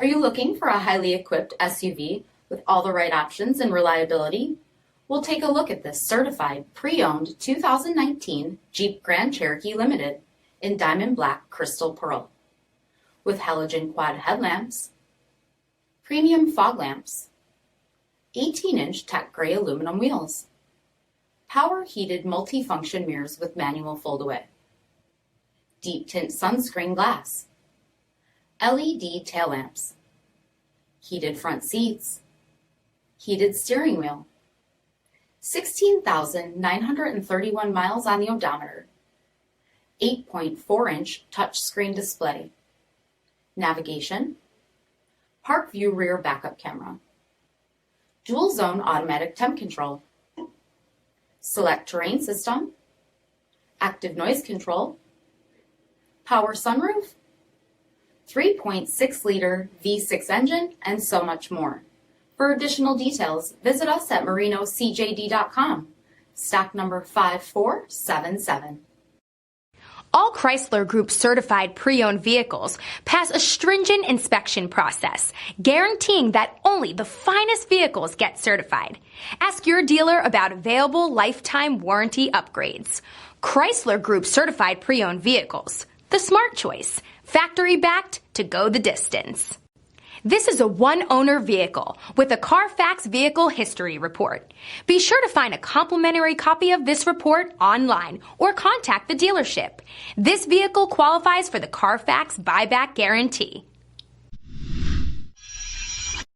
Are you looking for a highly equipped SUV with all the right options and reliability? We'll take a look at this certified pre-owned 2019 Jeep Grand Cherokee Limited in Diamond Black Crystal Pearl with halogen quad headlamps, premium fog lamps, 18-inch tech gray aluminum wheels, power heated multi-function mirrors with manual fold-away, deep tint sunscreen glass, LED tail lamps, heated front seats, heated steering wheel, 16,931 miles on the odometer, 8.4-inch touchscreen display, navigation, park view rear backup camera, dual zone automatic temp control, SELEC-TERRAIN system, active noise control, power sunroof, 3.6-liter V6 engine, and so much more. For additional details, visit us at marinocjd.com, stock number 5477. All Chrysler Group certified pre-owned vehicles pass a stringent inspection process, guaranteeing that only the finest vehicles get certified. Ask your dealer about available lifetime warranty upgrades. Chrysler Group certified pre-owned vehicles, the smart choice, factory backed to go the distance. This is a one-owner vehicle with a CARFAX vehicle history report. Be sure to find a complimentary copy of this report online or contact the dealership. This vehicle qualifies for the CARFAX buyback guarantee.